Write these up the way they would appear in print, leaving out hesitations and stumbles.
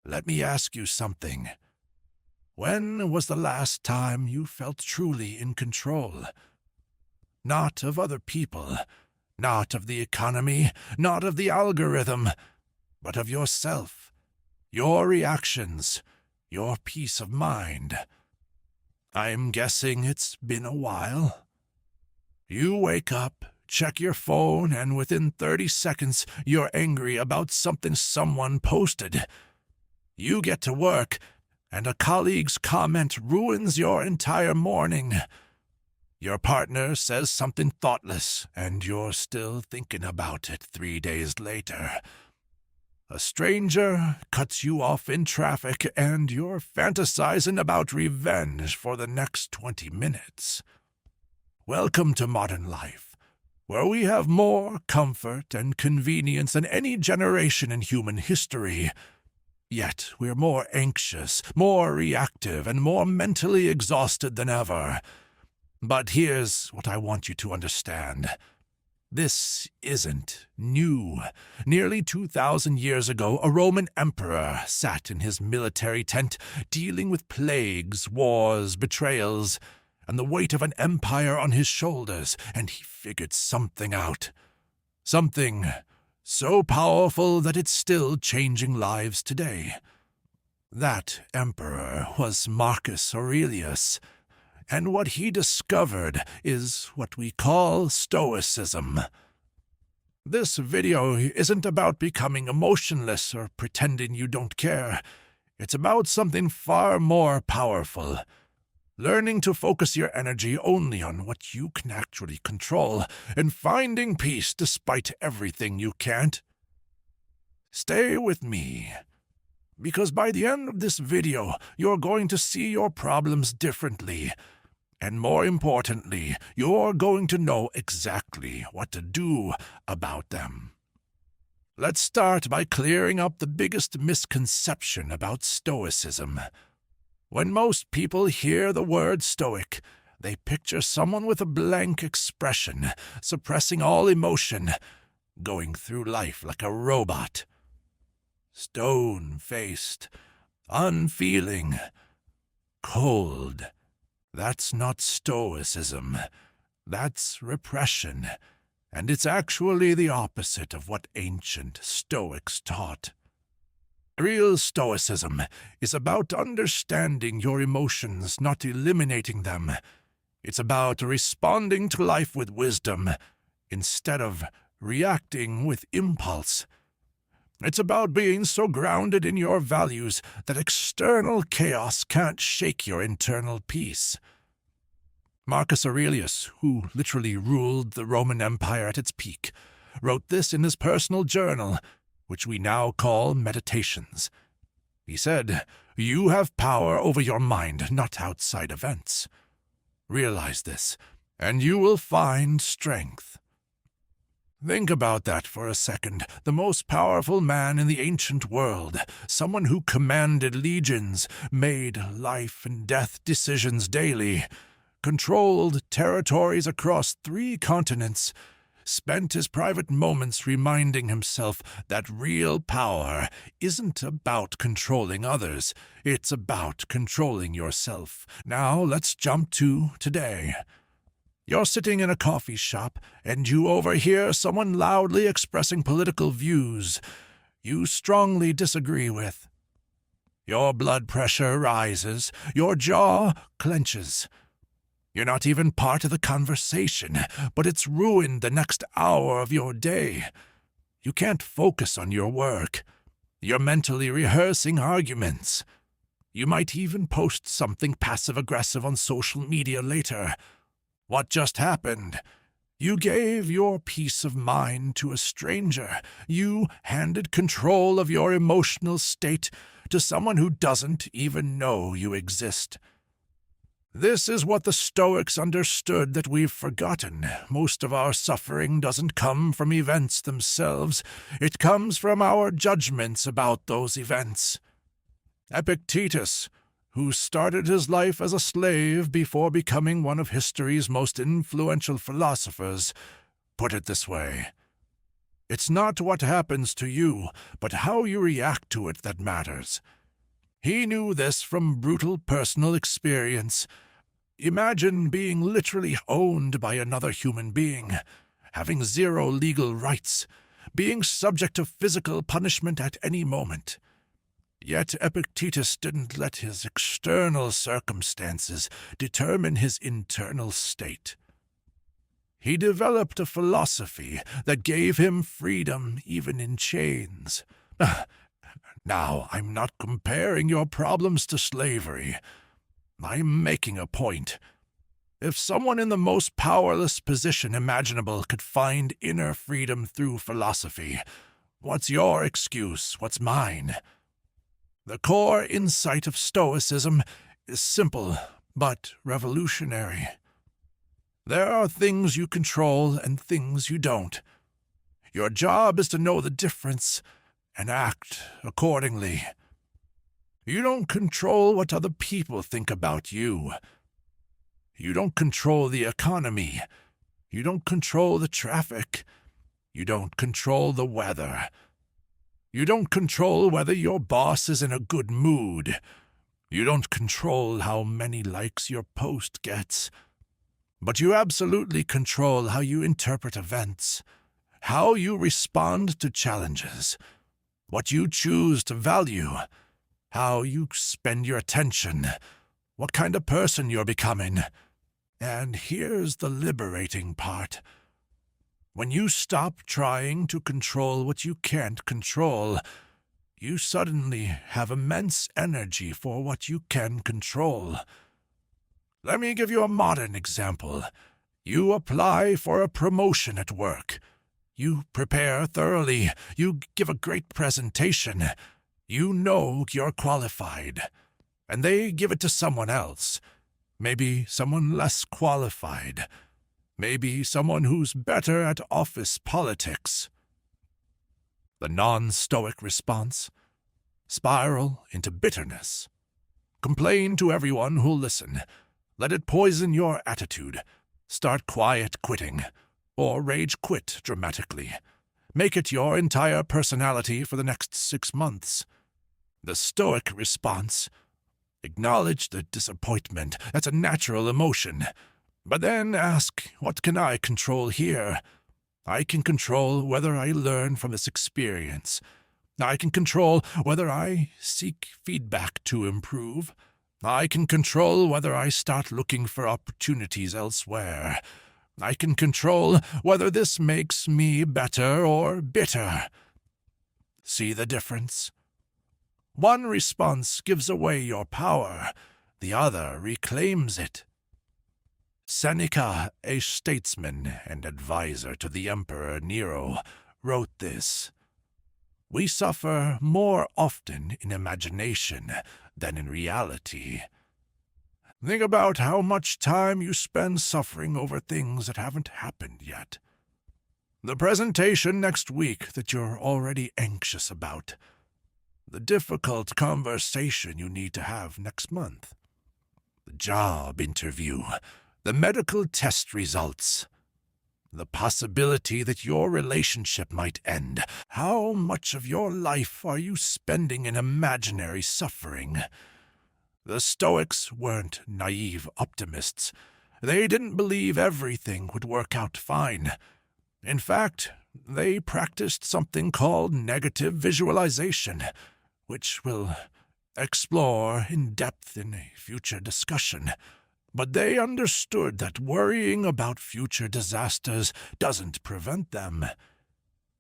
Let me ask you something. When was the last time you felt truly in control? Not of other people, not of the economy, not of the algorithm, but of yourself, your reactions, your peace of mind. I'm guessing it's been a while. You wake up, check your phone, and within 30 seconds you're angry about something someone posted. You get to work, and a colleague's comment ruins your entire morning. Your partner says something thoughtless, and you're still thinking about it 3 days later. A stranger cuts you off in traffic, and you're fantasizing about revenge for the next 20 minutes. Welcome to modern life, where we have more comfort and convenience than any generation in human history. Yet we're more anxious, more reactive, and more mentally exhausted than ever. But here's what I want you to understand. This isn't new. Nearly 2,000 years ago, a Roman emperor sat in his military tent, dealing with plagues, wars, betrayals, and the weight of an empire on his shoulders, and he figured something out. Something so powerful that it's still changing lives today. That emperor was Marcus Aurelius, and what he discovered is what we call Stoicism. This video isn't about becoming emotionless or pretending you don't care. It's about something far more powerful. Learning to focus your energy only on what you can actually control, and finding peace despite everything you can't. Stay with me, because by the end of this video, you're going to see your problems differently. And more importantly, you're going to know exactly what to do about them. Let's start by clearing up the biggest misconception about Stoicism. When most people hear the word Stoic, they picture someone with a blank expression, suppressing all emotion, going through life like a robot. Stone-faced, unfeeling, cold. That's not Stoicism. That's repression, and it's actually the opposite of what ancient Stoics taught. Real Stoicism is about understanding your emotions, not eliminating them. It's about responding to life with wisdom instead of reacting with impulse. It's about being so grounded in your values that external chaos can't shake your internal peace. Marcus Aurelius, who literally ruled the Roman Empire at its peak, wrote this in his personal journal, which we now call Meditations. He said, "You have power over your mind, not outside events. Realize this, and you will find strength." Think about that for a second. The most powerful man in the ancient world, someone who commanded legions, made life and death decisions daily, controlled territories across 3 continents, spent his private moments reminding himself that real power isn't about controlling others, it's about controlling yourself. Now let's jump to today. You're sitting in a coffee shop, and you overhear someone loudly expressing political views you strongly disagree with. Your blood pressure rises, your jaw clenches. You're not even part of the conversation, but it's ruined the next hour of your day. You can't focus on your work. You're mentally rehearsing arguments. You might even post something passive-aggressive on social media later. What just happened? You gave your peace of mind to a stranger. You handed control of your emotional state to someone who doesn't even know you exist. This is what the Stoics understood that we've forgotten. Most of our suffering doesn't come from events themselves. It comes from our judgments about those events. Epictetus, who started his life as a slave before becoming one of history's most influential philosophers, put it this way: It's not what happens to you, but how you react to it that matters. He knew this from brutal personal experience. Imagine being literally owned by another human being, having zero legal rights, being subject to physical punishment at any moment. Yet Epictetus didn't let his external circumstances determine his internal state. He developed a philosophy that gave him freedom even in chains. Now, I'm not comparing your problems to slavery. I'm making a point. If someone in the most powerless position imaginable could find inner freedom through philosophy, what's your excuse? What's mine? The core insight of Stoicism is simple but revolutionary. There are things you control and things you don't. Your job is to know the difference and act accordingly. You don't control what other people think about you. You don't control the economy. You don't control the traffic. You don't control the weather. You don't control whether your boss is in a good mood. You don't control how many likes your post gets. But you absolutely control how you interpret events, how you respond to challenges, what you choose to value, how you spend your attention, what kind of person you're becoming. And here's the liberating part. When you stop trying to control what you can't control, you suddenly have immense energy for what you can control. Let me give you a modern example. You apply for a promotion at work. You prepare thoroughly. You give a great presentation. You know you're qualified. And they give it to someone else. Maybe someone less qualified. Maybe someone who's better at office politics. The non-Stoic response? Spiral into bitterness. Complain to everyone who'll listen. Let it poison your attitude. Start quiet quitting, or rage quit dramatically. Make it your entire personality for the next 6 months. The Stoic response: acknowledge the disappointment. That's a natural emotion. But then ask, what can I control here? I can control whether I learn from this experience. I can control whether I seek feedback to improve. I can control whether I start looking for opportunities elsewhere. I can control whether this makes me better or bitter. See the difference? One response gives away your power. The other reclaims it. Seneca, a statesman and advisor to the Emperor Nero, wrote this: "We suffer more often in imagination than in reality." Think about how much time you spend suffering over things that haven't happened yet. The presentation next week that you're already anxious about. The difficult conversation you need to have next month. The job interview. The medical test results. The possibility that your relationship might end. How much of your life are you spending in imaginary suffering? The Stoics weren't naive optimists. They didn't believe everything would work out fine. In fact, they practiced something called negative visualization, which we'll explore in depth in a future discussion. But they understood that worrying about future disasters doesn't prevent them.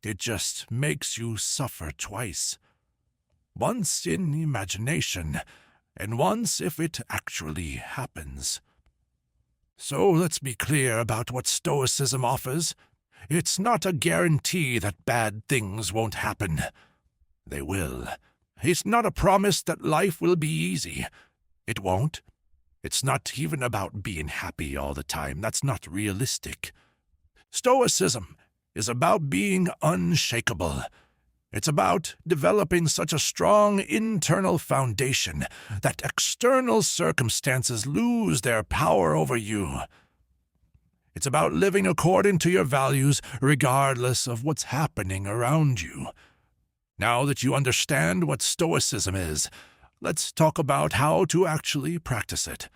It just makes you suffer twice. Once in imagination, and once if it actually happens. So let's be clear about what Stoicism offers. It's not a guarantee that bad things won't happen. They will. It's not a promise that life will be easy. It won't. It's not even about being happy all the time. That's not realistic. Stoicism is about being unshakable. It's about developing such a strong internal foundation that external circumstances lose their power over you. It's about living according to your values regardless of what's happening around you. Now that you understand what Stoicism is, let's talk about how to actually practice it.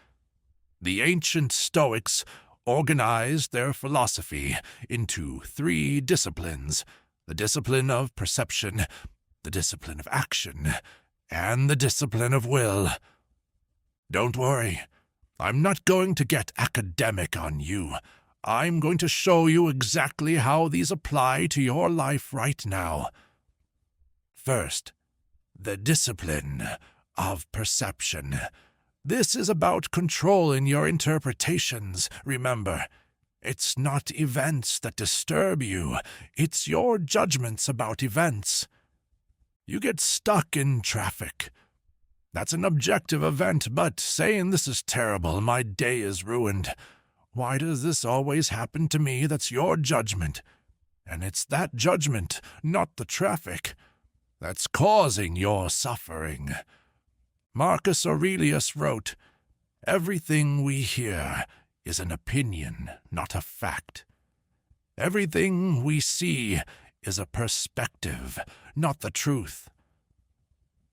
The ancient Stoics organized their philosophy into 3 disciplines: the discipline of perception, the discipline of action, and the discipline of will. Don't worry, I'm not going to get academic on you. I'm going to show you exactly how these apply to your life right now. First, the discipline of perception. This is about controlling your interpretations, remember. It's not events that disturb you, it's your judgments about events. You get stuck in traffic. That's an objective event, but saying this is terrible, my day is ruined. Why does this always happen to me? That's your judgment. And it's that judgment, not the traffic, that's causing your suffering. Marcus Aurelius wrote, "Everything we hear is an opinion, not a fact. Everything we see is a perspective, not the truth."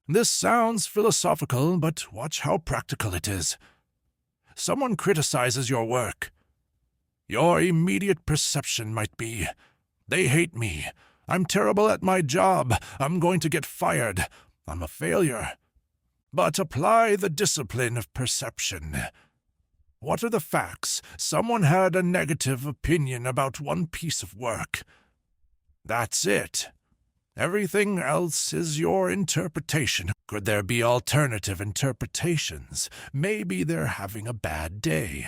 This sounds philosophical, but watch how practical it is. Someone criticizes your work. Your immediate perception might be, "They hate me. I'm terrible at my job. I'm going to get fired. I'm a failure." But apply the discipline of perception. What are the facts? Someone had a negative opinion about one piece of work. That's it. Everything else is your interpretation. Could there be alternative interpretations? Maybe they're having a bad day.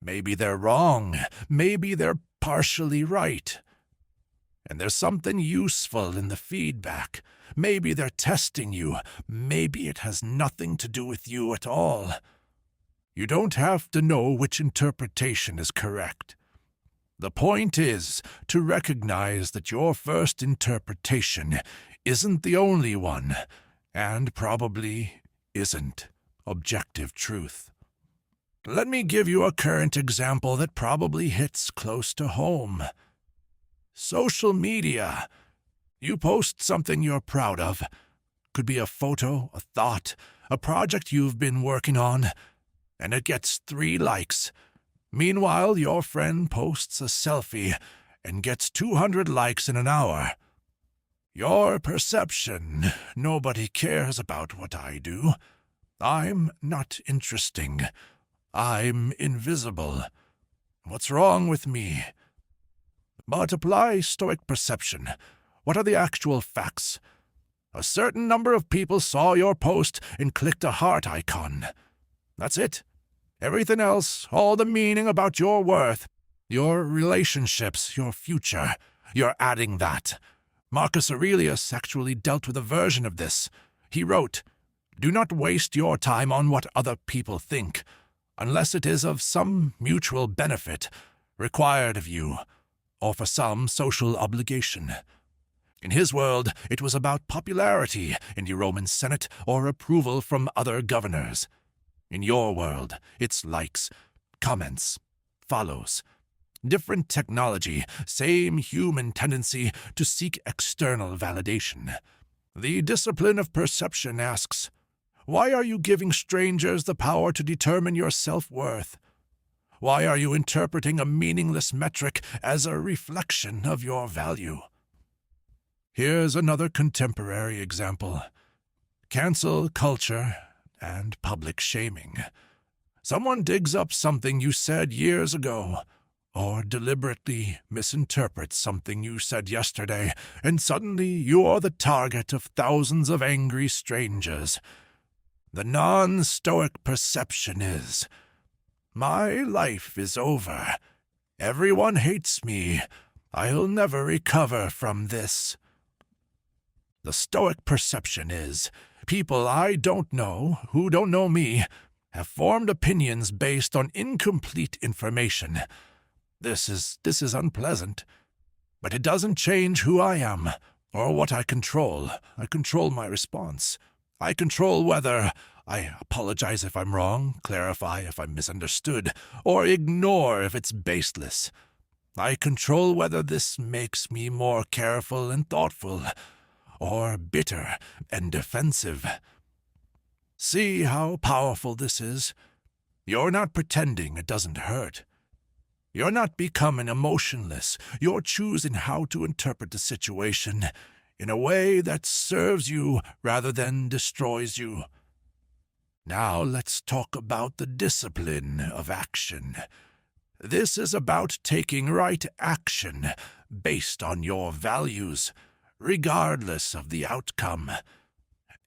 Maybe they're wrong. Maybe they're partially right. And there's something useful in the feedback. Maybe they're testing you. Maybe it has nothing to do with you at all. You don't have to know which interpretation is correct. The point is to recognize that your first interpretation isn't the only one, and probably isn't objective truth. Let me give you a current example that probably hits close to home. Social media. You post something you're proud of. Could be a photo, a thought, a project you've been working on, and it gets 3 likes. Meanwhile, your friend posts a selfie and gets 200 likes in an hour. Your perception. Nobody cares about what I do. I'm not interesting. I'm invisible. What's wrong with me? But apply Stoic perception. What are the actual facts? A certain number of people saw your post and clicked a heart icon. That's it. Everything else, all the meaning about your worth, your relationships, your future, you're adding that. Marcus Aurelius actually dealt with a version of this. He wrote, "Do not waste your time on what other people think, unless it is of some mutual benefit required of you, or for some social obligation." In his world, it was about popularity in the Roman Senate or approval from other governors. In your world, it's likes, comments, follows. Different technology, same human tendency to seek external validation. The discipline of perception asks, why are you giving strangers the power to determine your self-worth? Why are you interpreting a meaningless metric as a reflection of your value? Here's another contemporary example. Cancel culture and public shaming. Someone digs up something you said years ago, or deliberately misinterprets something you said yesterday, and suddenly you're the target of thousands of angry strangers. The non-Stoic perception is, my life is over. Everyone hates me. I'll never recover from this. The Stoic perception is, people I don't know, who don't know me, have formed opinions based on incomplete information. This is unpleasant, but it doesn't change who I am, or what I control. I control my response. I control whether I apologize if I'm wrong, clarify if I'm misunderstood, or ignore if it's baseless. I control whether this makes me more careful and thoughtful, or bitter and defensive. See how powerful this is? You're not pretending it doesn't hurt. You're not becoming emotionless. You're choosing how to interpret the situation in a way that serves you rather than destroys you. Now let's talk about the discipline of action. This is about taking right action based on your values, regardless of the outcome.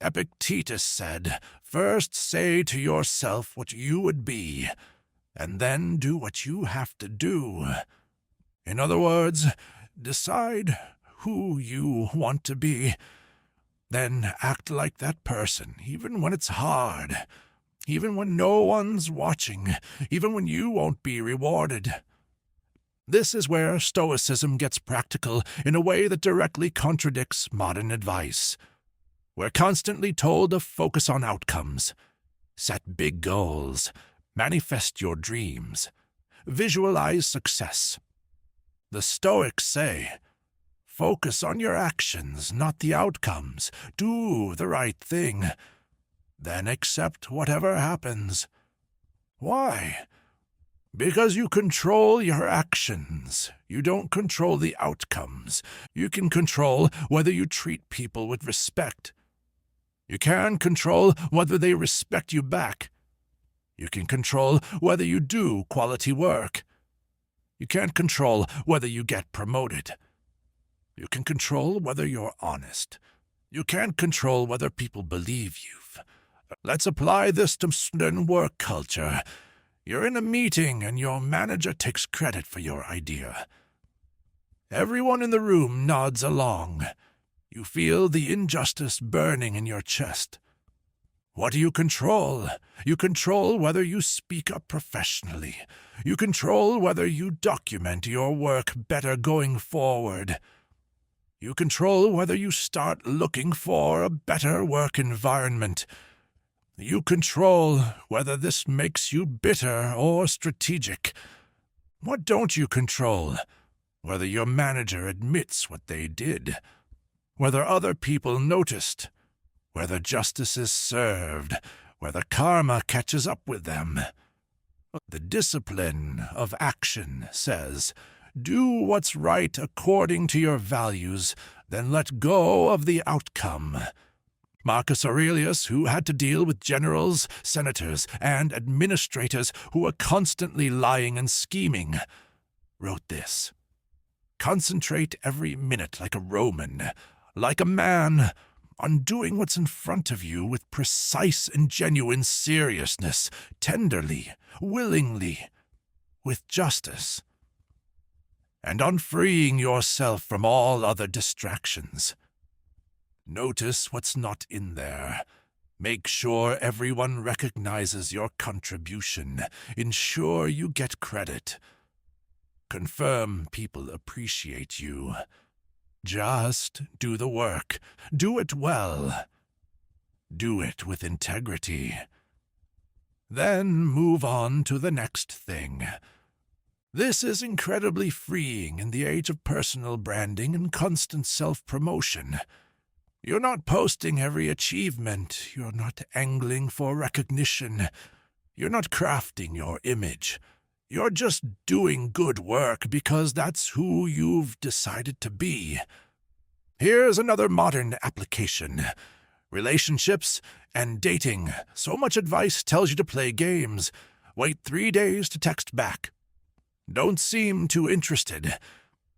Epictetus said, "First say to yourself what you would be, and then do what you have to do." In other words, decide who you want to be. Then act like that person, even when it's hard, even when no one's watching, even when you won't be rewarded. This is where Stoicism gets practical in a way that directly contradicts modern advice. We're constantly told to focus on outcomes, set big goals, manifest your dreams, visualize success. The Stoics say, focus on your actions, not the outcomes. Do the right thing. Then accept whatever happens. Why? Because you control your actions. You don't control the outcomes. You can control whether you treat people with respect. You can control whether they respect you back. You can control whether you do quality work. You can't control whether you get promoted. You can control whether you're honest. You can't control whether people believe you. Let's apply this to modern work culture. You're in a meeting and your manager takes credit for your idea. Everyone in the room nods along. You feel the injustice burning in your chest. What do you control? You control whether you speak up professionally. You control whether you document your work better going forward. You control whether you start looking for a better work environment. You control whether this makes you bitter or strategic. What don't you control? Whether your manager admits what they did. Whether other people noticed. Whether justice is served. Whether karma catches up with them. The discipline of action says, do what's right according to your values, then let go of the outcome. Marcus Aurelius, who had to deal with generals, senators, and administrators who were constantly lying and scheming, wrote this: concentrate every minute like a Roman, like a man, on doing what's in front of you with precise and genuine seriousness, tenderly, willingly, with justice, and on freeing yourself from all other distractions. Notice what's not in there. Make sure everyone recognizes your contribution. Ensure you get credit. Confirm people appreciate you. Just do the work. Do it well. Do it with integrity. Then move on to the next thing. This is incredibly freeing in the age of personal branding and constant self-promotion. You're not posting every achievement. You're not angling for recognition. You're not crafting your image. You're just doing good work because that's who you've decided to be. Here's another modern application. Relationships and dating. So much advice tells you to play games. Wait 3 days to text back. Don't seem too interested.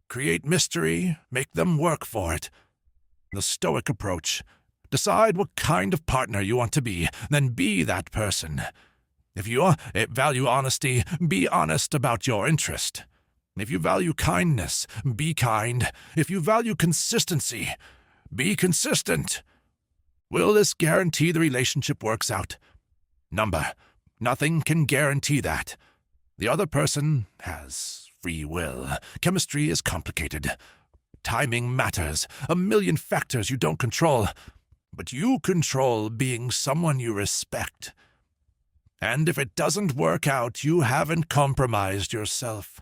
Create mystery. Make them work for it. The Stoic approach. Decide what kind of partner you want to be, then be that person. If you value honesty, be honest about your interest. If you value kindness, be kind. If you value consistency, be consistent. Will this guarantee the relationship works out? Number. Nothing can guarantee that. The other person has free will. Chemistry is complicated. Timing matters. A million factors you don't control. but you control being someone you respect. And if it doesn't work out, you haven't compromised yourself.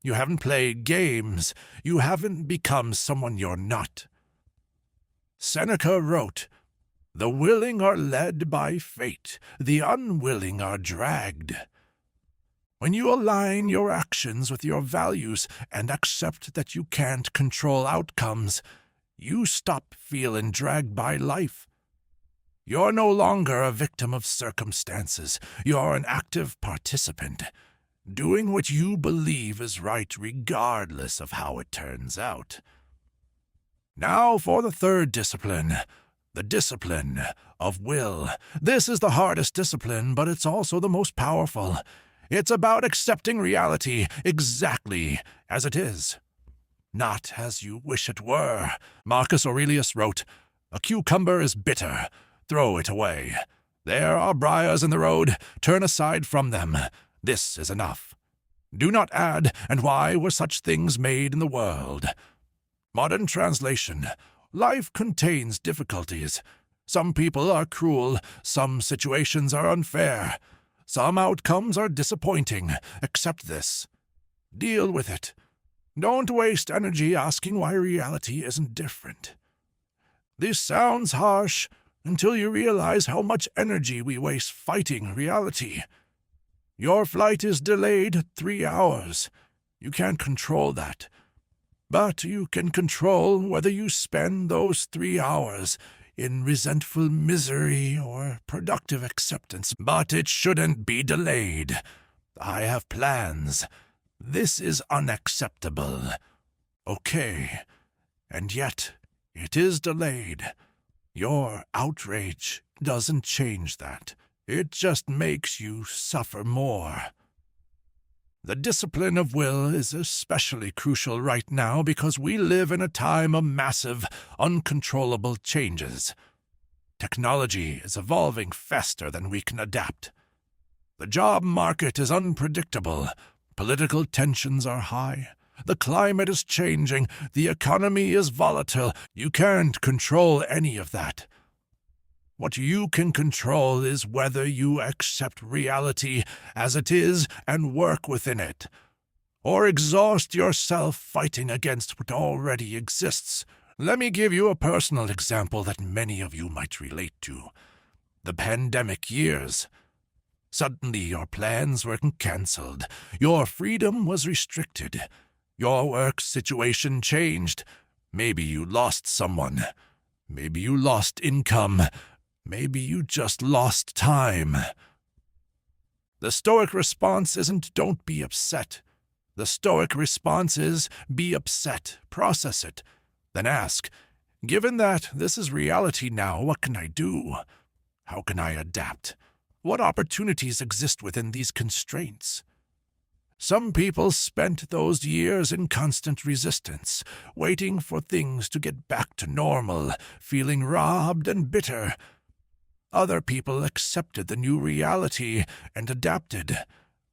You haven't played games. You haven't become someone you're not. Seneca wrote, "The willing are led by fate, the unwilling are dragged." When you align your actions with your values and accept that you can't control outcomes, you stop feeling dragged by life. You're no longer a victim of circumstances. You're an active participant, doing what you believe is right regardless of how it turns out. Now for the third discipline, the discipline of will. This is the hardest discipline, but it's also the most powerful. It's about accepting reality exactly as it is, not as you wish it were. Marcus Aurelius wrote, "A cucumber is bitter. Throw it away. There are briars in the road. Turn aside from them. This is enough. Do not add, and why were such things made in the world?" Modern translation. Life contains difficulties. Some people are cruel. Some situations are unfair. Some outcomes are disappointing. Accept this. Deal with it. Don't waste energy asking why reality isn't different. This sounds harsh until you realize how much energy we waste fighting reality. Your flight is delayed 3 hours. You can't control that. But you can control whether you spend those 3 hours in resentful misery or productive acceptance. But it shouldn't be delayed. I have plans. This is unacceptable. Okay. And yet, it is delayed. Your outrage doesn't change that. It just makes you suffer more. The discipline of will is especially crucial right now because we live in a time of massive, uncontrollable changes. Technology is evolving faster than we can adapt. The job market is unpredictable. Political tensions are high. The climate is changing. The economy is volatile. You can't control any of that. What you can control is whether you accept reality as it is and work within it, or exhaust yourself fighting against what already exists. Let me give you a personal example that many of you might relate to. The pandemic years. Suddenly your plans were cancelled. Your freedom was restricted. Your work situation changed. Maybe you lost someone. Maybe you lost income. Maybe you just lost time. The Stoic response isn't "don't be upset." The Stoic response is be upset, process it, then ask, given that this is reality now, what can I do? How can I adapt? What opportunities exist within these constraints? Some people spent those years in constant resistance, waiting for things to get back to normal, feeling robbed and bitter. Other people accepted the new reality and adapted.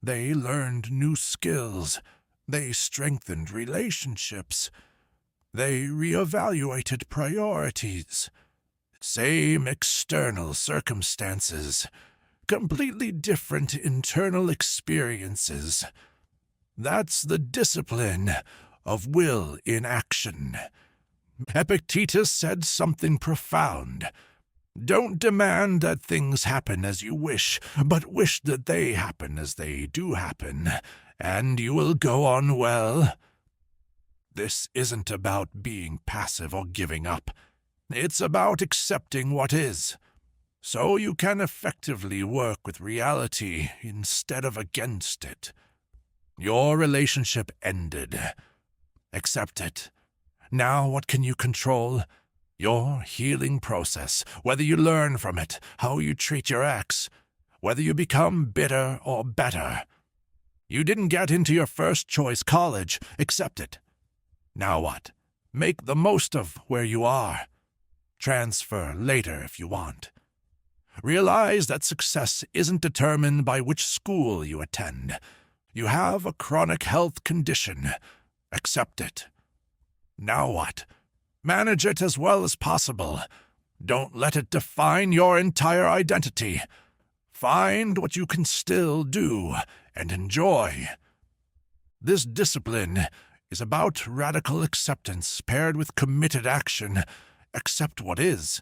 They learned new skills. They strengthened relationships. They reevaluated priorities. Same external circumstances, completely different internal experiences. That's the discipline of will in action. Epictetus said something profound. Don't demand that things happen as you wish, but wish that they happen as they do happen, and you will go on well. This isn't about being passive or giving up. It's about accepting what is, so you can effectively work with reality instead of against it. Your relationship ended. Accept it. Now what can you control? Your healing process, whether you learn from it, how you treat your ex, whether you become bitter or better. You didn't get into your first choice college. Accept it. Now what? Make the most of where you are. Transfer later if you want. Realize that success isn't determined by which school you attend. You have a chronic health condition. Accept it. Now what? Manage it as well as possible. Don't let it define your entire identity. Find what you can still do and enjoy. This discipline is about radical acceptance paired with committed action. Accept what is.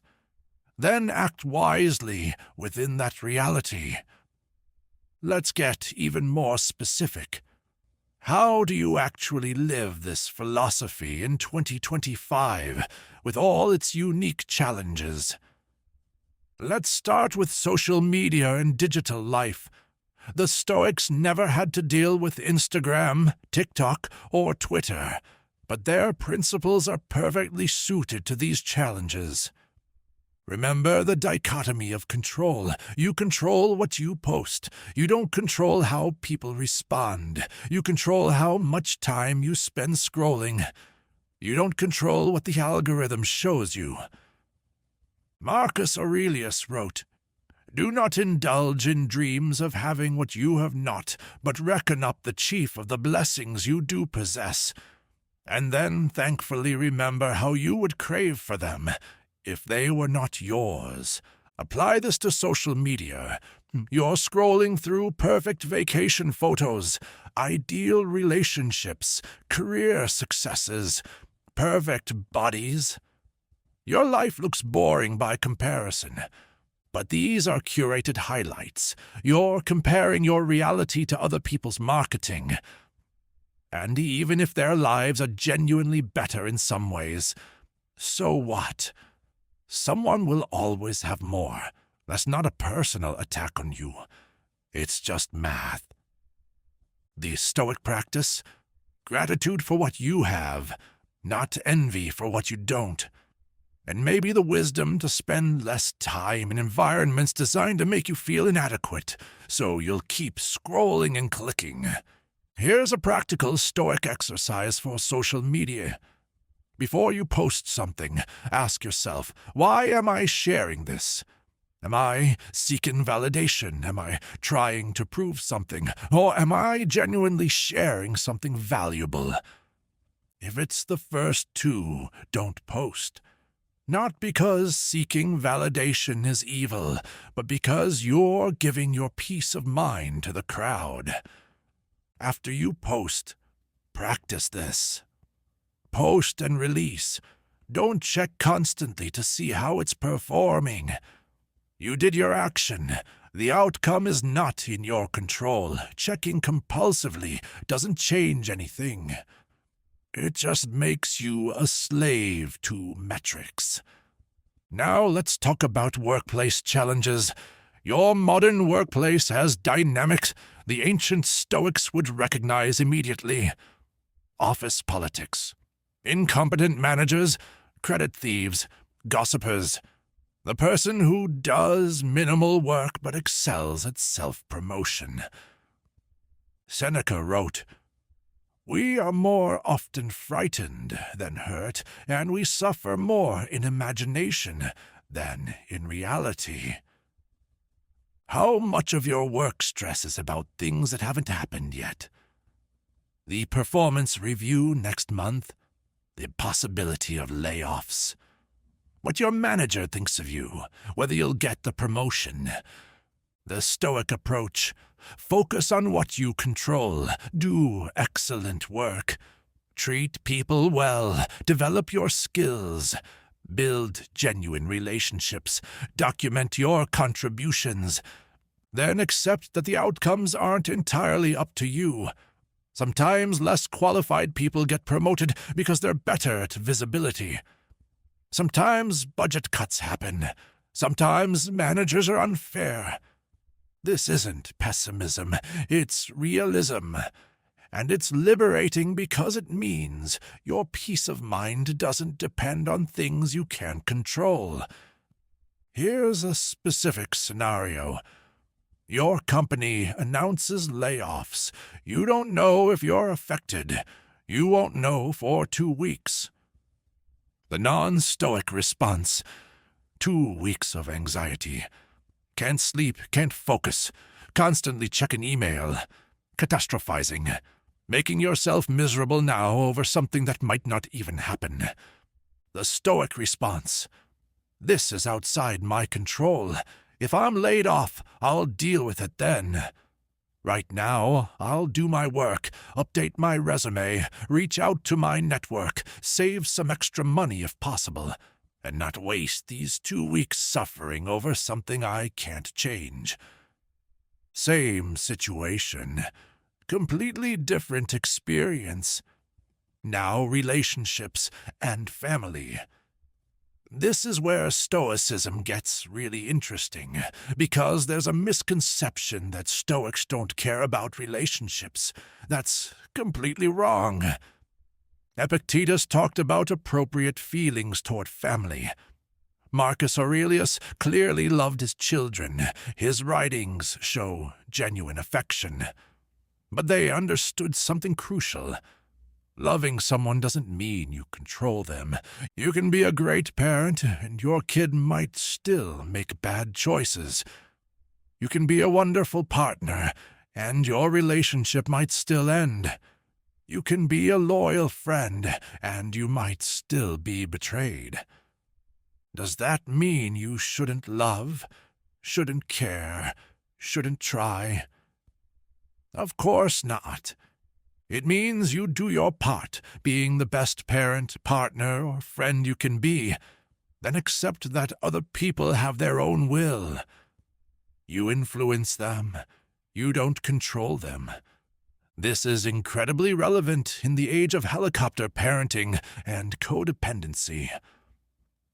Then act wisely within that reality. Let's get even more specific. How do you actually live this philosophy in 2025 with all its unique challenges? Let's start with social media and digital life. The Stoics never had to deal with Instagram, TikTok, or Twitter, but their principles are perfectly suited to these challenges. Remember the dichotomy of control. You control what you post. You don't control how people respond. You control how much time you spend scrolling. You don't control what the algorithm shows you. Marcus Aurelius wrote, "Do not indulge in dreams of having what you have not, but reckon up the chief of the blessings you do possess, and then thankfully remember how you would crave for them if they were not yours." Apply this to social media. You're scrolling through perfect vacation photos, ideal relationships, career successes, perfect bodies. Your life looks boring by comparison, but these are curated highlights. You're comparing your reality to other people's marketing. And even if their lives are genuinely better in some ways, so what? Someone will always have more. That's not a personal attack on you. It's just math. The Stoic practice? Gratitude for what you have, not envy for what you don't. And maybe the wisdom to spend less time in environments designed to make you feel inadequate, so you'll keep scrolling and clicking. Here's a practical Stoic exercise for social media. Before you post something, ask yourself, why am I sharing this? Am I seeking validation? Am I trying to prove something? Or am I genuinely sharing something valuable? If it's the first two, don't post. Not because seeking validation is evil, but because you're giving your peace of mind to the crowd. After you post, practice this. Post and release. Don't check constantly to see how it's performing. You did your action. The outcome is not in your control. Checking compulsively doesn't change anything. It just makes you a slave to metrics. Now let's talk about workplace challenges. Your modern workplace has dynamics the ancient Stoics would recognize immediately. Office politics. Incompetent managers, credit thieves, gossipers. The person who does minimal work but excels at self-promotion. Seneca wrote, "We are more often frightened than hurt, and we suffer more in imagination than in reality." How much of your work stress is about things that haven't happened yet? The performance review next month? The possibility of layoffs? What your manager thinks of you? Whether you'll get the promotion? The Stoic approach: focus on what you control. Do excellent work. Treat people well. Develop your skills. Build genuine relationships. Document your contributions. Then accept that the outcomes aren't entirely up to you. Sometimes less qualified people get promoted because they're better at visibility. Sometimes budget cuts happen. Sometimes managers are unfair. This isn't pessimism, it's realism. And it's liberating because it means your peace of mind doesn't depend on things you can't control. Here's a specific scenario. Your company announces layoffs. You don't know if you're affected. You won't know for 2 weeks. The non-Stoic response: 2 weeks of anxiety. Can't sleep, can't focus, constantly checking email, catastrophizing, making yourself miserable now over something that might not even happen. The Stoic response: This is outside my control. If I'm laid off, I'll deal with it then. Right now, I'll do my work, update my resume, reach out to my network, save some extra money if possible, and not waste these 2 weeks suffering over something I can't change. Same situation. Completely different experience. Now relationships and family. This is where Stoicism gets really interesting, because there's a misconception that Stoics don't care about relationships. That's completely wrong. Epictetus talked about appropriate feelings toward family. Marcus Aurelius clearly loved his children. His writings show genuine affection. But they understood something crucial. Loving someone doesn't mean you control them. You can be a great parent, and your kid might still make bad choices. You can be a wonderful partner, and your relationship might still end. You can be a loyal friend, and you might still be betrayed. Does that mean you shouldn't love, shouldn't care, shouldn't try? Of course not. It means you do your part, being the best parent, partner, or friend you can be. Then accept that other people have their own will. You influence them. You don't control them. This is incredibly relevant in the age of helicopter parenting and codependency.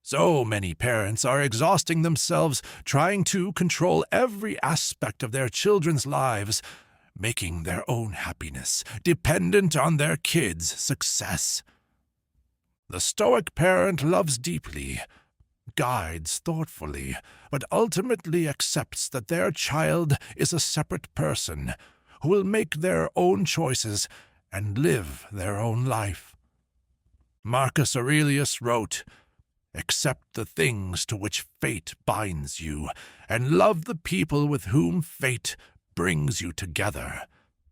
So many parents are exhausting themselves trying to control every aspect of their children's lives, making their own happiness dependent on their kids' success. The Stoic parent loves deeply, guides thoughtfully, but ultimately accepts that their child is a separate person who will make their own choices and live their own life. Marcus Aurelius wrote, "Accept the things to which fate binds you, and love the people with whom fate brings you together,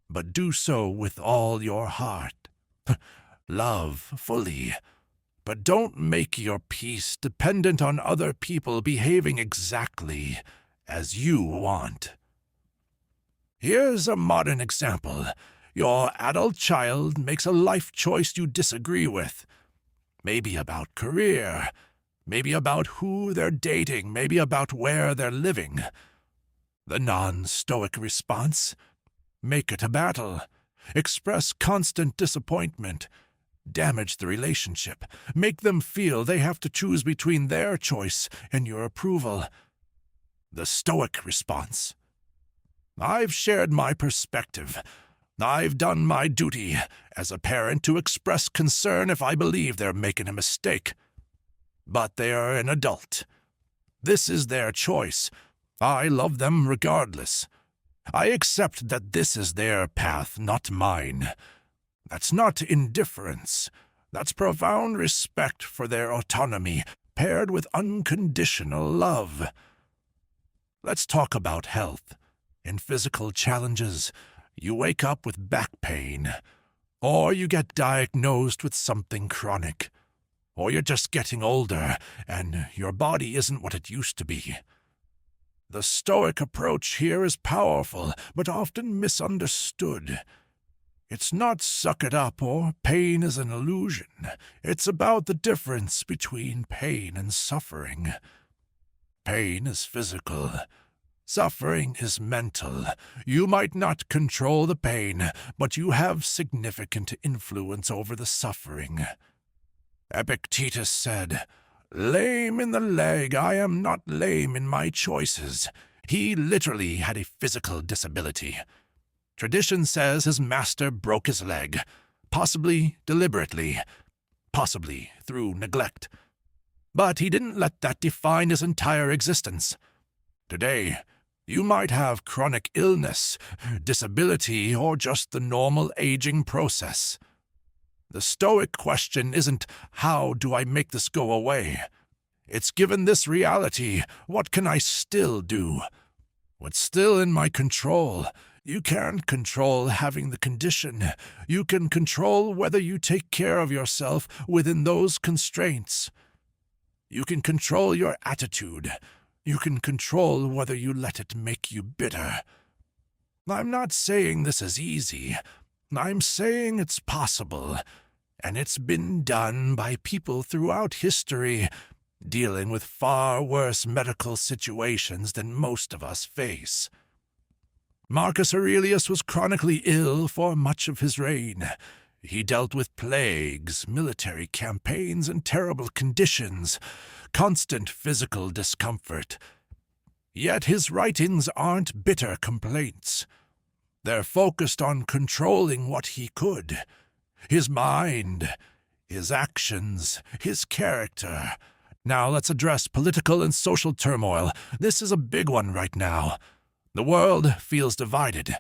but do so with all your heart. Love fully, but don't make your peace dependent on other people behaving exactly as you want." Here's a modern example. Your adult child makes a life choice you disagree with. Maybe about career, maybe about who they're dating, maybe about where they're living. The non-Stoic response: make it a battle, express constant disappointment, damage the relationship, make them feel they have to choose between their choice and your approval. The Stoic response: I've shared my perspective. I've done my duty as a parent to express concern if I believe they're making a mistake. But they are an adult. This is their choice. I love them regardless. I accept that this is their path, not mine. That's not indifference. That's profound respect for their autonomy, paired with unconditional love. Let's talk about health. In physical challenges, you wake up with back pain, or you get diagnosed with something chronic, or you're just getting older and your body isn't what it used to be. The Stoic approach here is powerful, but often misunderstood. It's not suck it up or pain is an illusion. It's about the difference between pain and suffering. Pain is physical. Suffering is mental. You might not control the pain, but you have significant influence over the suffering. Epictetus said, "Lame in the leg, I am not lame in my choices." He literally had a physical disability. Tradition says his master broke his leg, possibly deliberately, possibly through neglect. But he didn't let that define his entire existence. Today, you might have chronic illness, disability, or just the normal aging process. The Stoic question isn't, how do I make this go away? It's, given this reality, what can I still do? What's still in my control? You can't control having the condition. You can control whether you take care of yourself within those constraints. You can control your attitude. You can control whether you let it make you bitter. I'm not saying this is easy. I'm saying it's possible, and it's been done by people throughout history dealing with far worse medical situations than most of us face. Marcus Aurelius was chronically ill for much of his reign. He dealt with plagues, military campaigns, and terrible conditions, constant physical discomfort. Yet his writings aren't bitter complaints. They're focused on controlling what he could. His mind, his actions, his character. Now let's address political and social turmoil. This is a big one right now. The world feels divided.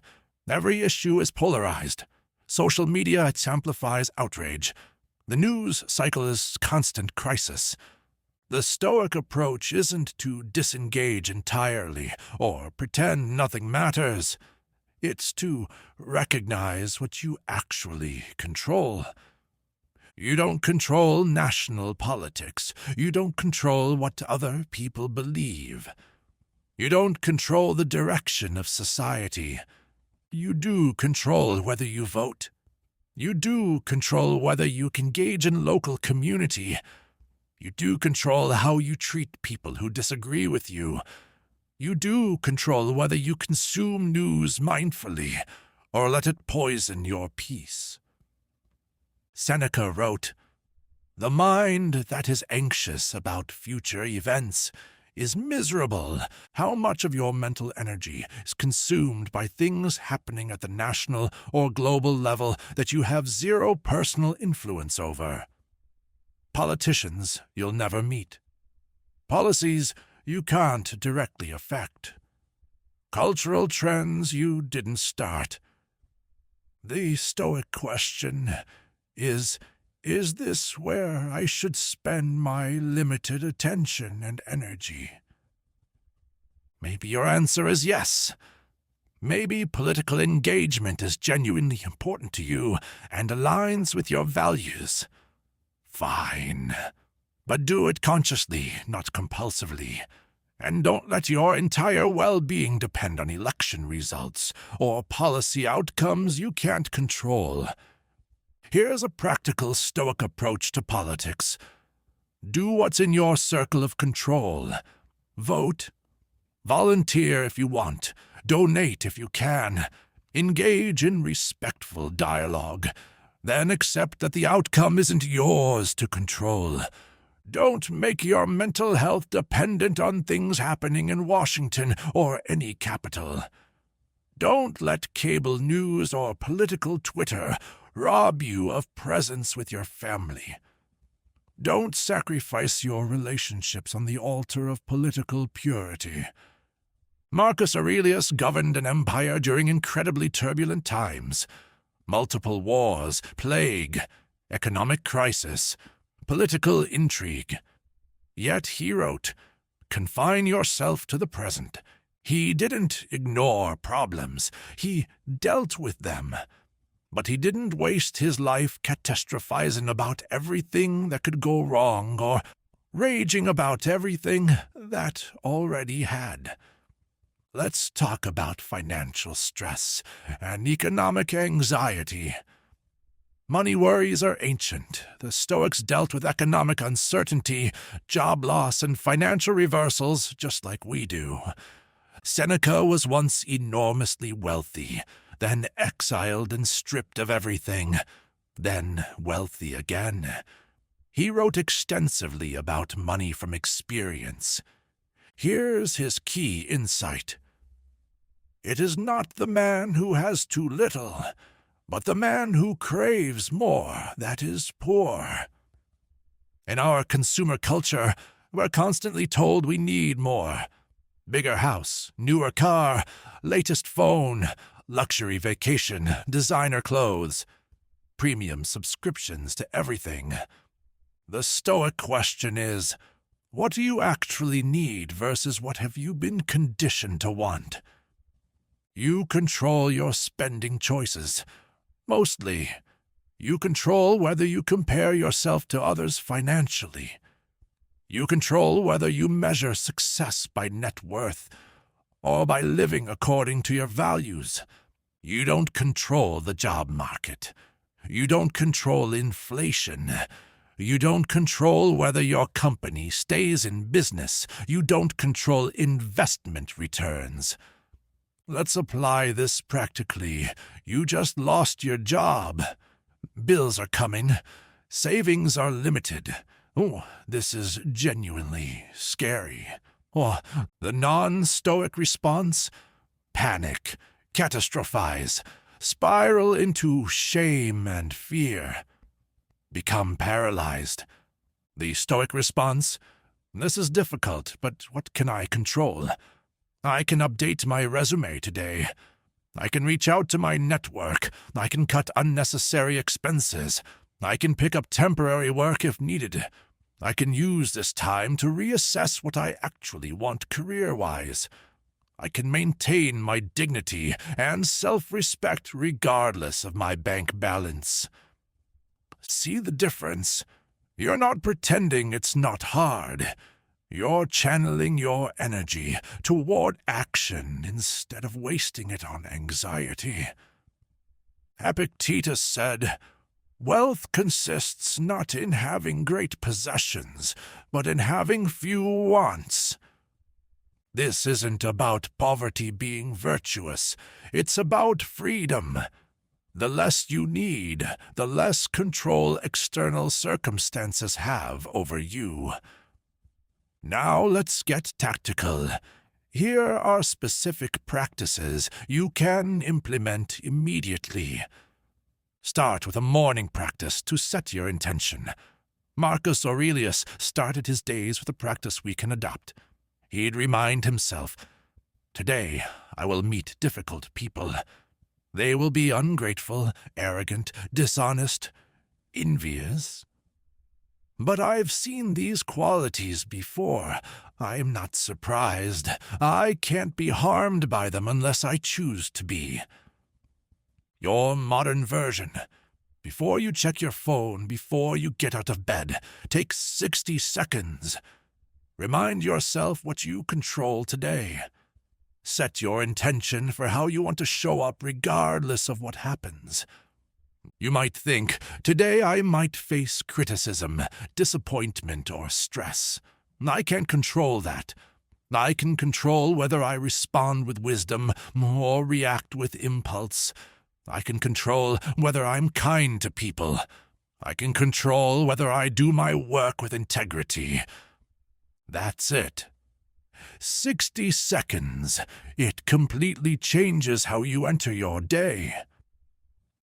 Every issue is polarized. Social media amplifies outrage. The news cycle is constant crisis. The Stoic approach isn't to disengage entirely or pretend nothing matters. It's to recognize what you actually control. You don't control national politics. You don't control what other people believe. You don't control the direction of society. You do control whether you vote. You do control whether you engage in local community. You do control how you treat people who disagree with you. You do control whether you consume news mindfully or let it poison your peace. Seneca wrote, "The mind that is anxious about future events is miserable. How much of your mental energy is consumed by things happening at the national or global level that you have zero personal influence over? Politicians you'll never meet. Policies you can't directly affect. Cultural trends you didn't start. The Stoic question is this where I should spend my limited attention and energy?" Maybe your answer is yes. Maybe political engagement is genuinely important to you and aligns with your values. Fine. But do it consciously, not compulsively. And don't let your entire well-being depend on election results or policy outcomes you can't control. Here's a practical Stoic approach to politics. Do what's in your circle of control. Vote. Volunteer if you want. Donate if you can. Engage in respectful dialogue. Then accept that the outcome isn't yours to control. Don't make your mental health dependent on things happening in Washington or any capital. Don't let cable news or political Twitter rob you of presence with your family. Don't sacrifice your relationships on the altar of political purity. Marcus Aurelius governed an empire during incredibly turbulent times. Multiple wars, plague, economic crisis, political intrigue. Yet he wrote, "Confine yourself to the present." He didn't ignore problems. He dealt with them. But he didn't waste his life catastrophizing about everything that could go wrong or raging about everything that already had. Let's talk about financial stress and economic anxiety. Money worries are ancient. The Stoics dealt with economic uncertainty, job loss, and financial reversals just like we do. Seneca was once enormously wealthy, then exiled and stripped of everything, then wealthy again. He wrote extensively about money from experience. Here's his key insight. It is not the man who has too little, but the man who craves more that is poor. In our consumer culture, we're constantly told we need more. Bigger house, newer car, latest phone, luxury vacation, designer clothes, premium subscriptions to everything. The Stoic question is, what do you actually need versus what have you been conditioned to want? You control your spending choices. Mostly, you control whether you compare yourself to others financially. You control whether you measure success by net worth or by living according to your values. You don't control the job market. You don't control inflation. You don't control whether your company stays in business. You don't control investment returns. Let's apply this practically. You just lost your job. Bills are coming. Savings are limited. Oh, this is genuinely scary. Oh, the non-Stoic response? Panic, catastrophize, spiral into shame and fear, become paralyzed. The Stoic response? This is difficult, but what can I control? I can update my resume today. I can reach out to my network. I can cut unnecessary expenses. I can pick up temporary work if needed. I can use this time to reassess what I actually want career-wise. I can maintain my dignity and self-respect regardless of my bank balance. See the difference? You're not pretending it's not hard. You're channeling your energy toward action instead of wasting it on anxiety. Epictetus said, "Wealth consists not in having great possessions, but in having few wants." This isn't about poverty being virtuous. It's about freedom. The less you need, the less control external circumstances have over you. Now let's get tactical. Here are specific practices you can implement immediately. Start with a morning practice to set your intention. Marcus Aurelius started his days with a practice we can adopt. He'd remind himself, "Today I will meet difficult people. They will be ungrateful, arrogant, dishonest, envious. But I've seen these qualities before. I'm not surprised. I can't be harmed by them unless I choose to be." Your modern version. Before you check your phone, before you get out of bed, take 60 seconds. Remind yourself what you control today. Set your intention for how you want to show up regardless of what happens. You might think, today I might face criticism, disappointment, or stress. I can't control that. I can control whether I respond with wisdom or react with impulse. I can control whether I'm kind to people. I can control whether I do my work with integrity. That's it. 60 seconds. It completely changes how you enter your day.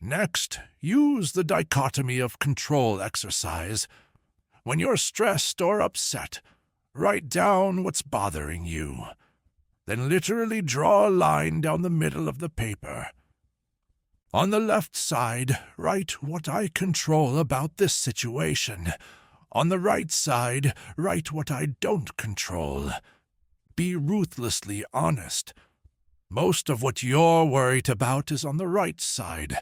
Next, use the dichotomy of control exercise. When you're stressed or upset, write down what's bothering you. Then literally draw a line down the middle of the paper. On the left side, write what I control about this situation. On the right side, write what I don't control. Be ruthlessly honest. Most of what you're worried about is on the right side.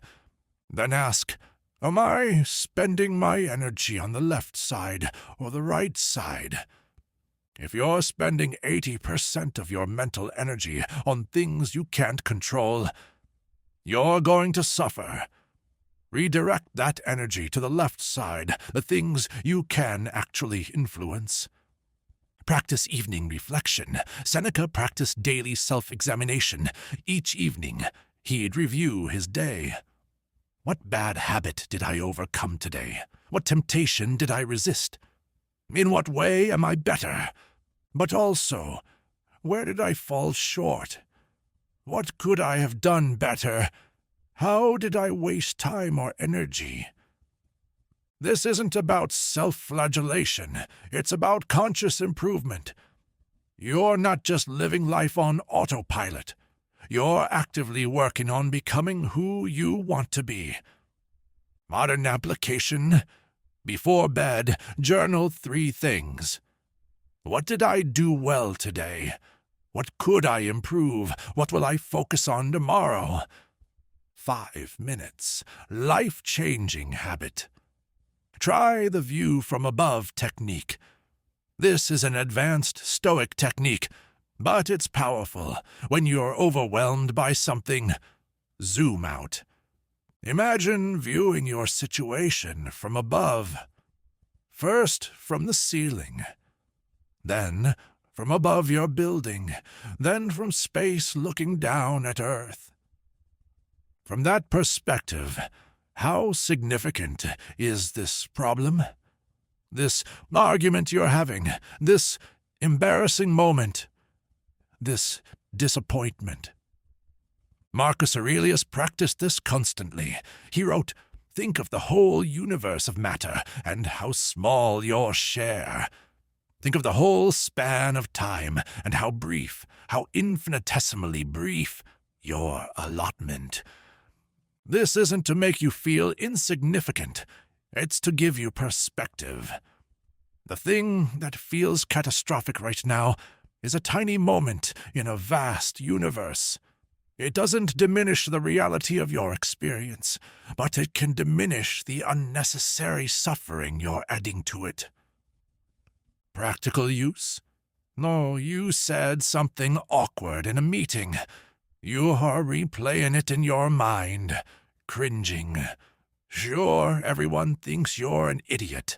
Then ask, am I spending my energy on the left side or the right side? If you're spending 80% of your mental energy on things you can't control, you're going to suffer. Redirect that energy to the left side, the things you can actually influence. Practice evening reflection. Seneca practiced daily self-examination. Each evening, he'd review his day. What bad habit did I overcome today? What temptation did I resist? In what way am I better? But also, where did I fall short? What could I have done better? How did I waste time or energy? This isn't about self-flagellation. It's about conscious improvement. You're not just living life on autopilot. You're actively working on becoming who you want to be. Modern application. Before bed, journal 3 things. What did I do well today? What could I improve? What will I focus on tomorrow? 5 minutes. Life-changing habit. Try the view from above technique. This is an advanced Stoic technique, but it's powerful. When you're overwhelmed by something, zoom out. Imagine viewing your situation from above. First from the ceiling, then from above your building, then from space looking down at Earth. From that perspective, how significant is this problem? This argument you're having, this embarrassing moment, this disappointment. Marcus Aurelius practiced this constantly. He wrote, "Think of the whole universe of matter, and how small your share. Think of the whole span of time, and how brief, how infinitesimally brief, your allotment." This isn't to make you feel insignificant. It's to give you perspective. The thing that feels catastrophic right now is a tiny moment in a vast universe. It doesn't diminish the reality of your experience, but it can diminish the unnecessary suffering you're adding to it. Practical use? No, you said something awkward in a meeting. You are replaying it in your mind, cringing. Sure, everyone thinks you're an idiot.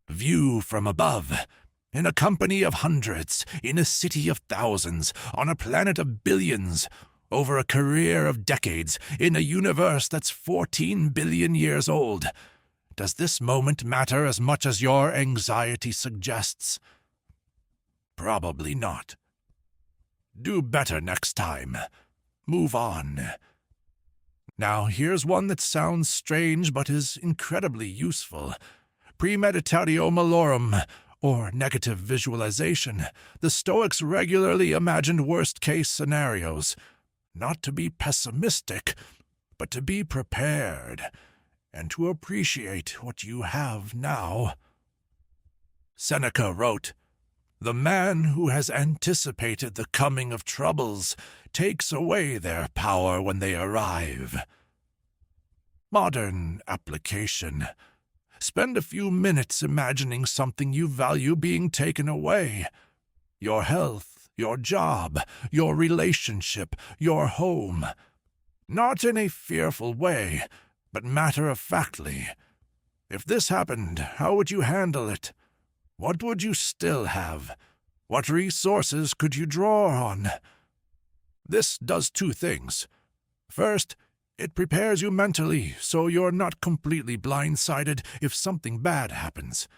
View from above. In a company of hundreds, in a city of thousands, on a planet of billions, over a career of decades, in a universe that's 14 billion years old. Does this moment matter as much as your anxiety suggests? Probably not. Do better next time. Move on. Now, here's one that sounds strange but is incredibly useful. Premeditatio malorum, or negative visualization. The Stoics regularly imagined worst-case scenarios. Not to be pessimistic, but to be prepared, and to appreciate what you have now. Seneca wrote, "The man who has anticipated the coming of troubles takes away their power when they arrive." Modern application. Spend a few minutes imagining something you value being taken away. Your health, your job, your relationship, your home. Not in a fearful way, but matter-of-factly. If this happened, how would you handle it? What would you still have? What resources could you draw on? This does two things. First, it prepares you mentally so you're not completely blindsided if something bad happens.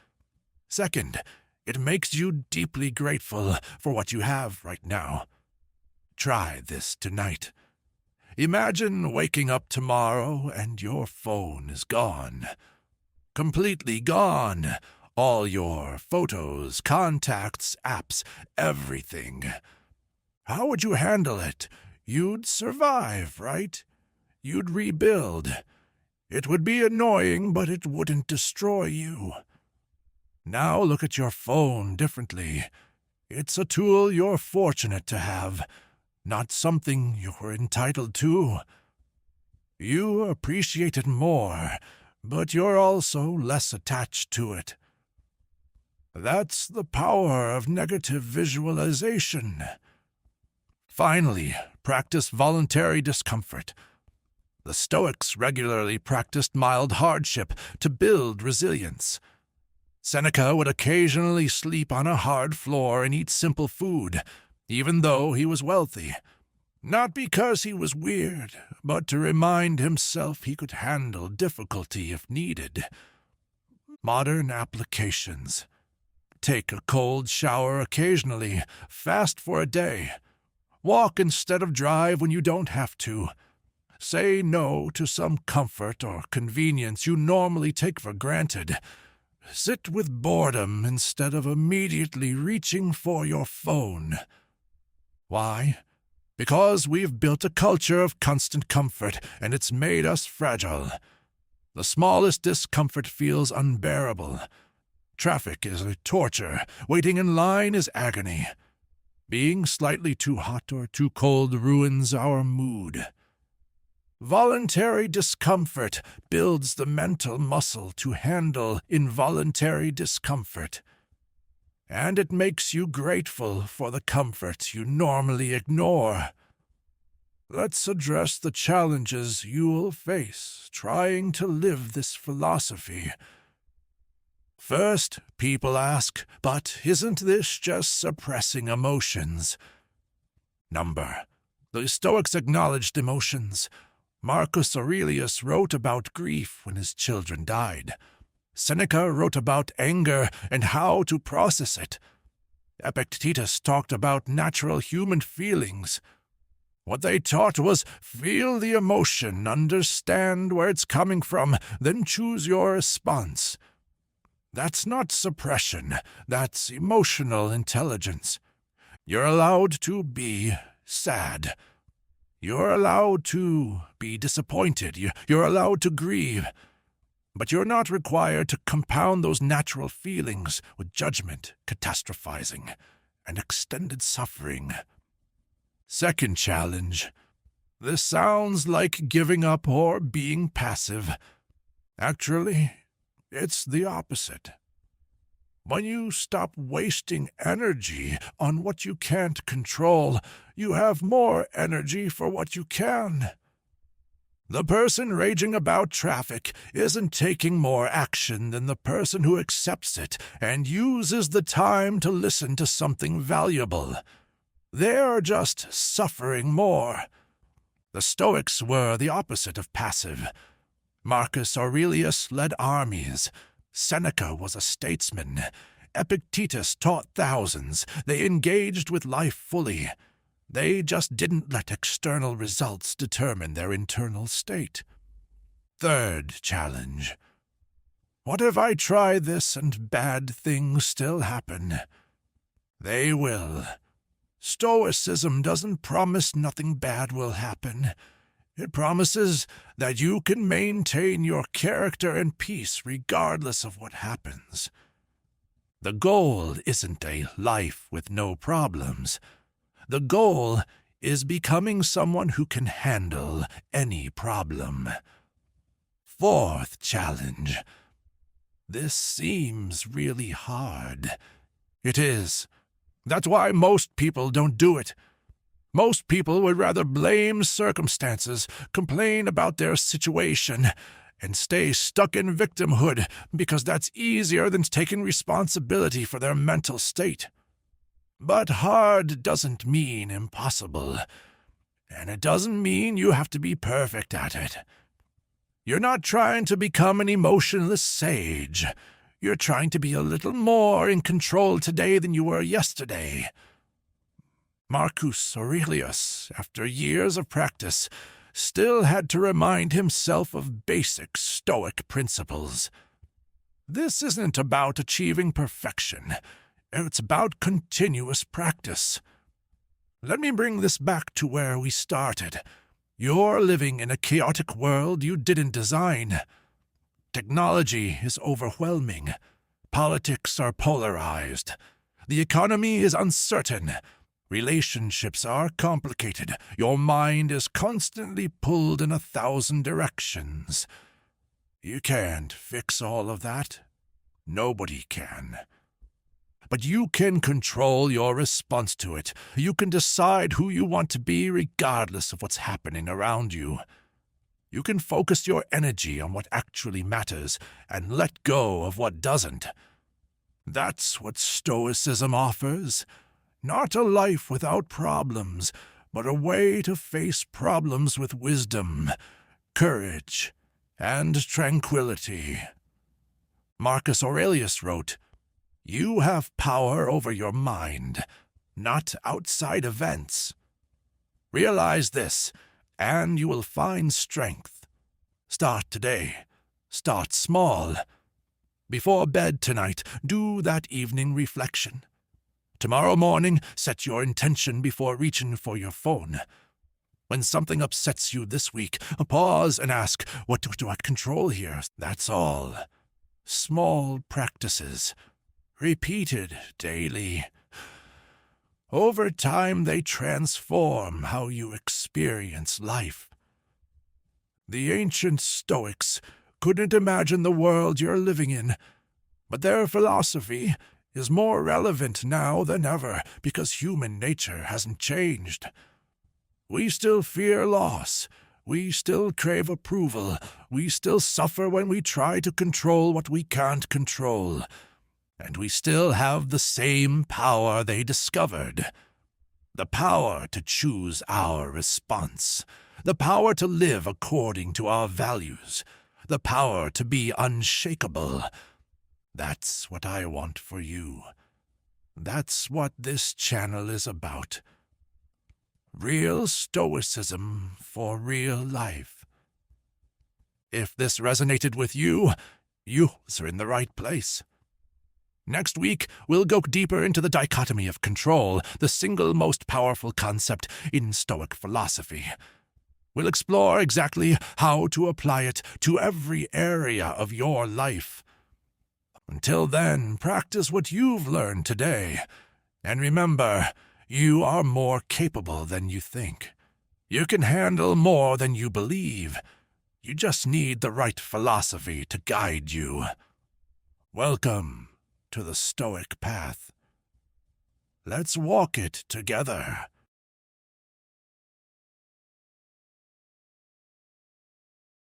Second, it makes you deeply grateful for what you have right now. Try this tonight. Imagine waking up tomorrow and your phone is gone. Completely gone. All your photos, contacts, apps, everything. How would you handle it? You'd survive, right? You'd rebuild. It would be annoying, but it wouldn't destroy you. Now look at your phone differently. It's a tool you're fortunate to have, not something you're entitled to. You appreciate it more, but you're also less attached to it. That's the power of negative visualization. Finally, practice voluntary discomfort. The Stoics regularly practiced mild hardship to build resilience. Seneca would occasionally sleep on a hard floor and eat simple food, even though he was wealthy. Not because he was weird, but to remind himself he could handle difficulty if needed. Modern applications. Take a cold shower occasionally, fast for a day. Walk instead of drive when you don't have to. Say no to some comfort or convenience you normally take for granted. Sit with boredom instead of immediately reaching for your phone. Why? Because we've built a culture of constant comfort, and it's made us fragile. The smallest discomfort feels unbearable. Traffic is a torture. Waiting in line is agony. Being slightly too hot or too cold ruins our mood. Voluntary discomfort builds the mental muscle to handle involuntary discomfort. and it makes you grateful for the comforts you normally ignore. Let's address the challenges you'll face trying to live this philosophy. First, people ask, but isn't this just suppressing emotions? The Stoics acknowledged emotions. Marcus Aurelius wrote about grief when his children died. Seneca wrote about anger and how to process it. Epictetus talked about natural human feelings. What they taught was feel the emotion, understand where it's coming from, then choose your response. That's not suppression, that's emotional intelligence. You're allowed to be sad. You're allowed to be disappointed. You're allowed to grieve. But you're not required to compound those natural feelings with judgment, catastrophizing, and extended suffering. Second challenge. This sounds like giving up or being passive. Actually, it's the opposite. When you stop wasting energy on what you can't control, you have more energy for what you can. The person raging about traffic isn't taking more action than the person who accepts it and uses the time to listen to something valuable. They're just suffering more. The Stoics were the opposite of passive. Marcus Aurelius led armies. Seneca was a statesman. Epictetus taught thousands. They engaged with life fully. They just didn't let external results determine their internal state. Third challenge. What if I try this and bad things still happen? They will. Stoicism doesn't promise nothing bad will happen. It promises that you can maintain your character and peace regardless of what happens. The goal isn't a life with no problems. The goal is becoming someone who can handle any problem. Fourth challenge. This seems really hard. It is. That's why most people don't do it. Most people would rather blame circumstances, complain about their situation, and stay stuck in victimhood because that's easier than taking responsibility for their mental state. But hard doesn't mean impossible, and it doesn't mean you have to be perfect at it. You're not trying to become an emotionless sage. You're trying to be a little more in control today than you were yesterday. Marcus Aurelius, after years of practice, still had to remind himself of basic Stoic principles. This isn't about achieving perfection. It's about continuous practice. Let me bring this back to where we started. You're living in a chaotic world you didn't design. Technology is overwhelming. Politics are polarized. The economy is uncertain. Relationships are complicated. Your mind is constantly pulled in 1,000 directions. You can't fix all of that. Nobody can. But you can control your response to it. You can decide who you want to be regardless of what's happening around you. You can focus your energy on what actually matters and let go of what doesn't. That's what Stoicism offers. Not a life without problems, but a way to face problems with wisdom, courage, and tranquility. Marcus Aurelius wrote, "You have power over your mind, not outside events. Realize this, and you will find strength. Start today. Start small. Before bed tonight, do that evening reflection. Tomorrow morning, set your intention before reaching for your phone. When something upsets you this week, pause and ask, what do I control here? That's all. Small practices, repeated daily. Over time, they transform how you experience life. The ancient Stoics couldn't imagine the world you're living in, but their philosophy is more relevant now than ever because human nature hasn't changed. We still fear loss. We still crave approval. We still suffer when we try to control what we can't control. And we still have the same power they discovered. The power to choose our response. The power to live according to our values. The power to be unshakable. That's what I want for you. That's what this channel is about. Real stoicism for real life. If this resonated with you, you are in the right place. Next week, we'll go deeper into the dichotomy of control, the single most powerful concept in Stoic philosophy. We'll explore exactly how to apply it to every area of your life. Until then, practice what you've learned today. And remember, you are more capable than you think. You can handle more than you believe. You just need the right philosophy to guide you. Welcome to the Stoic path. Let's walk it together.